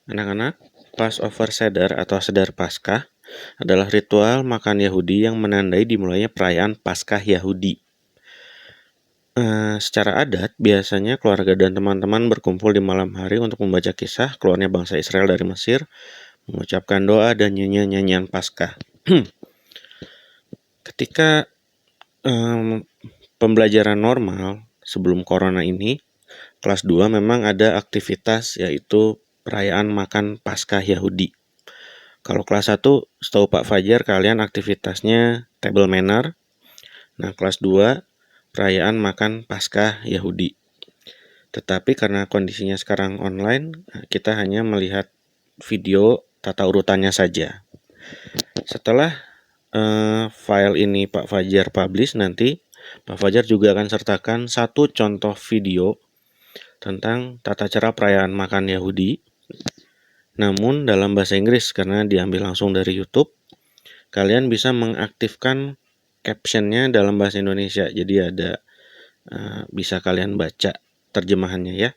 Anak-anak, Passover Seder atau Seder Paskah adalah ritual makan Yahudi yang menandai dimulainya perayaan Paskah Yahudi. Secara adat, biasanya keluarga dan teman-teman berkumpul di malam hari untuk membaca kisah keluarnya bangsa Israel dari Mesir, mengucapkan doa dan nyanyian-nyanyian Paskah. Ketika pembelajaran normal sebelum corona ini, kelas 2 memang ada aktivitas yaitu perayaan makan Paskah Yahudi. Kalau kelas 1, setahu Pak Fajar kalian aktivitasnya table manner. Nah, kelas 2 perayaan makan Paskah Yahudi. Tetapi karena kondisinya sekarang online, kita hanya melihat video tata urutannya saja. Setelah file ini Pak Fajar publish, nanti Pak Fajar juga akan sertakan satu contoh video tentang tata cara perayaan makan Yahudi, namun dalam bahasa Inggris karena diambil langsung dari YouTube. Kalian bisa mengaktifkan captionnya dalam bahasa Indonesia, jadi ada bisa kalian baca terjemahannya ya.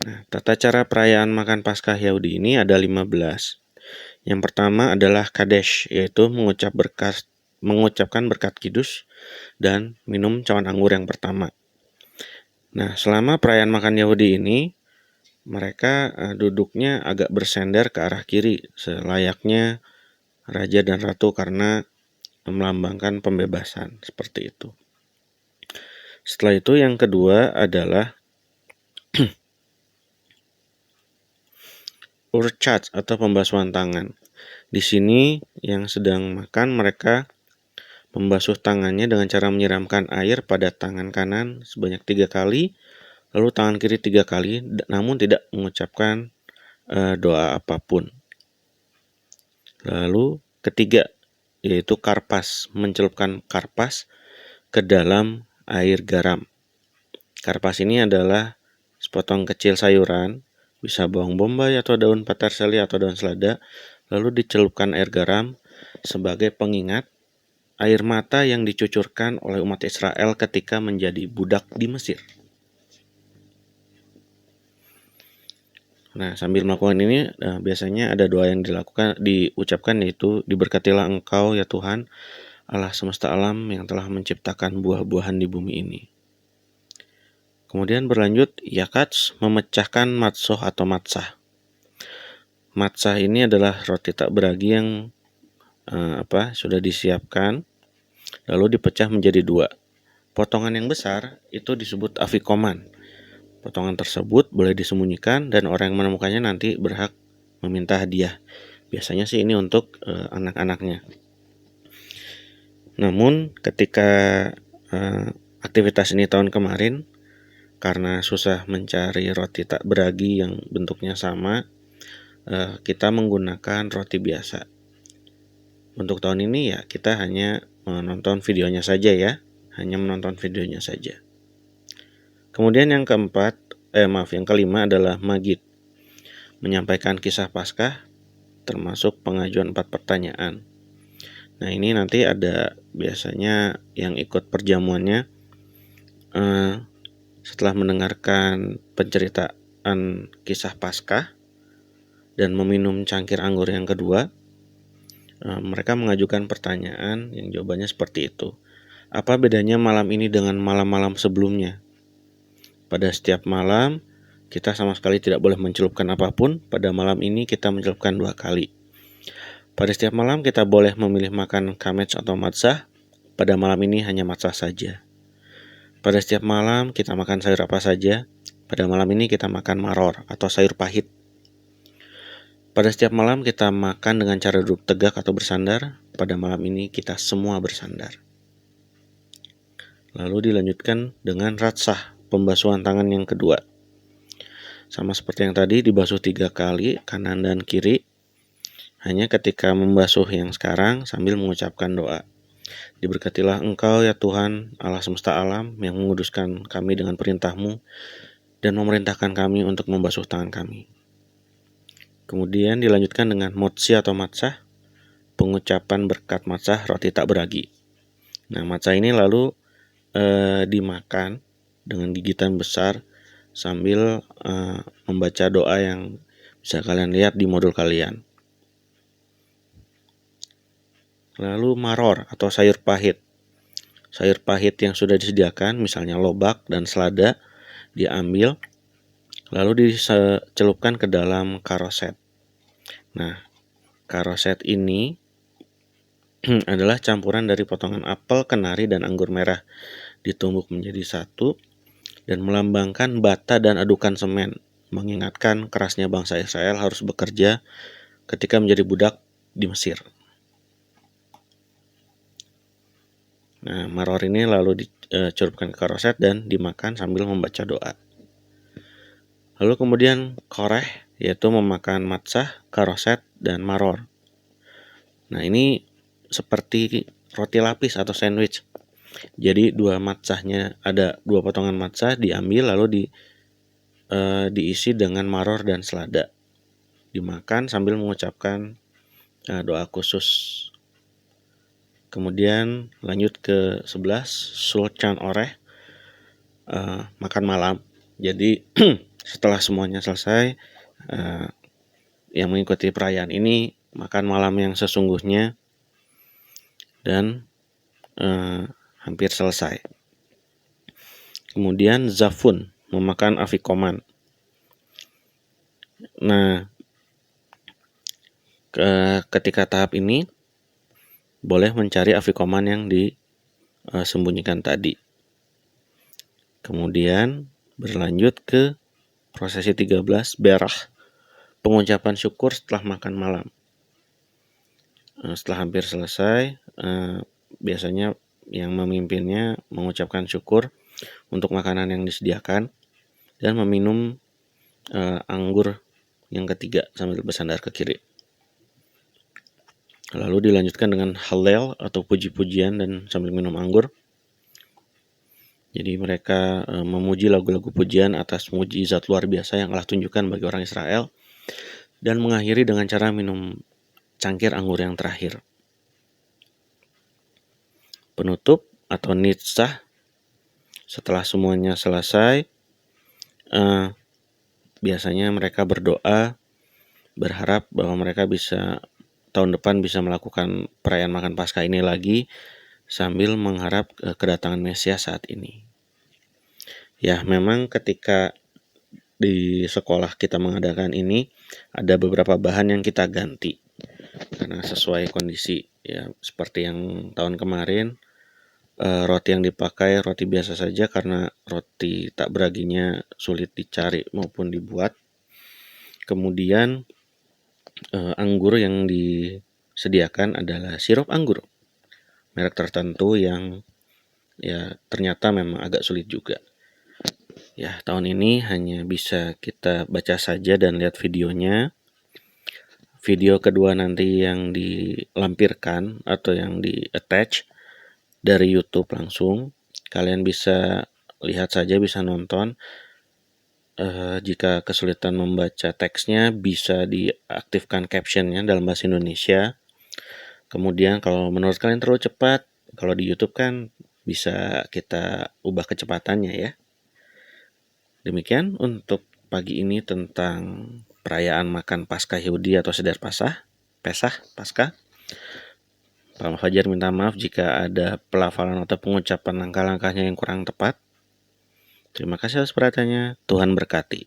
Nah, tata cara perayaan makan Paskah Yahudi ini ada 15. Yang pertama adalah Kadesh, yaitu mengucapkan berkat kidus dan minum cawan anggur yang pertama. Nah, selama perayaan makan Yahudi ini, mereka duduknya agak bersender ke arah kiri, selayaknya raja dan ratu karena melambangkan pembebasan, seperti itu. Setelah itu yang kedua adalah urchat atau pembasuhan tangan. Di sini yang sedang makan mereka membasuh tangannya dengan cara menyiramkan air pada tangan kanan sebanyak 3 kali, lalu tangan kiri 3 kali, namun tidak mengucapkan doa apapun. Lalu ketiga, yaitu karpas, mencelupkan karpas ke dalam air garam. Karpas ini adalah sepotong kecil sayuran, bisa bawang bombay atau daun peterseli atau daun selada, lalu dicelupkan air garam sebagai pengingat air mata yang dicucurkan oleh umat Israel ketika menjadi budak di Mesir. Nah, sambil melakukan ini biasanya ada doa yang diucapkan, yaitu diberkatilah Engkau ya Tuhan Allah semesta alam yang telah menciptakan buah-buahan di bumi ini. Kemudian berlanjut yakats, memecahkan matsoh atau matsah. Matsah ini adalah roti tak beragi yang sudah disiapkan, lalu dipecah menjadi 2. Potongan yang besar itu disebut afikoman. Potongan tersebut boleh disembunyikan dan orang yang menemukannya nanti berhak meminta hadiah. Biasanya sih ini untuk anak-anaknya. Namun ketika aktivitas ini tahun kemarin, karena susah mencari roti tak beragi yang bentuknya sama, kita menggunakan roti biasa. Untuk tahun ini ya kita hanya menonton videonya saja ya, Kemudian yang kelima adalah magid, menyampaikan kisah Paskah termasuk pengajuan 4 pertanyaan. Nah, ini nanti ada biasanya yang ikut perjamuannya setelah mendengarkan penceritaan kisah Paskah dan meminum cangkir anggur yang kedua, mereka mengajukan pertanyaan yang jawabannya seperti itu. Apa bedanya malam ini dengan malam-malam sebelumnya? Pada setiap malam, kita sama sekali tidak boleh mencelupkan apapun. Pada malam ini kita mencelupkan 2 kali. Pada setiap malam kita boleh memilih makan kamets atau matzah. Pada malam ini hanya matzah saja. Pada setiap malam kita makan sayur apa saja. Pada malam ini kita makan maror atau sayur pahit. Pada setiap malam kita makan dengan cara duduk tegak atau bersandar. Pada malam ini kita semua bersandar. Lalu dilanjutkan dengan ratsah, pembasuhan tangan yang kedua. Sama seperti yang tadi, dibasuh 3 kali, kanan dan kiri. Hanya ketika membasuh yang sekarang sambil mengucapkan doa. Diberkatilah Engkau ya Tuhan Allah semesta alam yang menguduskan kami dengan perintah-Mu dan memerintahkan kami untuk membasuh tangan kami. Kemudian dilanjutkan dengan motsi atau matzah, pengucapan berkat matzah roti tak beragi. Nah, matzah ini lalu dimakan dengan gigitan besar sambil membaca doa yang Bisa kalian lihat di modul kalian. Lalu maror atau sayur pahit. Sayur pahit yang sudah disediakan, misalnya lobak dan selada, diambil lalu dicelupkan ke dalam karoset. Nah, karoset ini adalah campuran dari potongan apel, kenari, dan anggur merah ditumbuk menjadi satu dan melambangkan bata dan adukan semen, mengingatkan kerasnya bangsa Israel harus bekerja ketika menjadi budak di Mesir. Nah, maror ini lalu dicelupkan ke karoset dan dimakan sambil membaca doa. Lalu kemudian koreh, yaitu memakan matzah, karoset, dan maror. Nah, ini seperti roti lapis atau sandwich. Jadi dua matzahnya, ada dua potongan matzah diambil lalu diisi dengan maror dan selada. Dimakan sambil mengucapkan doa khusus. Kemudian lanjut ke 11, sulcan oreh, makan malam. Jadi setelah semuanya selesai, yang mengikuti perayaan ini makan malam yang sesungguhnya dan hampir selesai. Kemudian zafun, memakan afikoman. Nah, ketika tahap ini boleh mencari afikoman yang disembunyikan tadi. Kemudian berlanjut ke prosesi 13, berah, pengucapan syukur setelah makan malam. Setelah hampir selesai, biasanya yang memimpinnya mengucapkan syukur untuk makanan yang disediakan dan meminum anggur yang ketiga sambil bersandar ke kiri. Lalu dilanjutkan dengan halel atau puji-pujian dan sambil minum anggur. Jadi mereka memuji lagu-lagu pujian atas mukjizat luar biasa yang Allah tunjukkan bagi orang Israel dan mengakhiri dengan cara minum cangkir anggur yang terakhir. Penutup atau nitzah, setelah semuanya selesai, biasanya mereka berdoa, berharap bahwa mereka bisa tahun depan bisa melakukan perayaan makan Paskah ini lagi sambil mengharap kedatangan Mesias saat ini. Ya, memang ketika di sekolah kita mengadakan ini ada beberapa bahan yang kita ganti karena sesuai kondisi, ya seperti yang tahun kemarin roti yang dipakai roti biasa saja karena roti tak beraginya sulit dicari maupun dibuat. Kemudian anggur yang disediakan adalah sirup anggur merek tertentu yang ya ternyata memang agak sulit juga. Ya, tahun ini hanya bisa kita baca saja dan lihat videonya. Video kedua nanti yang dilampirkan atau yang di-attach dari YouTube langsung. Kalian bisa lihat saja, bisa nonton. Jika kesulitan membaca teksnya, bisa diaktifkan captionnya dalam bahasa Indonesia. Kemudian kalau menurut kalian terlalu cepat, kalau di YouTube kan bisa kita ubah kecepatannya ya. Demikian untuk pagi ini tentang perayaan makan Paskah Yahudi atau Seder Paskah. Pak Fajar minta maaf jika ada pelafalan atau pengucapan langkah-langkahnya yang kurang tepat. Terima kasih atas perhatiannya. Tuhan berkati.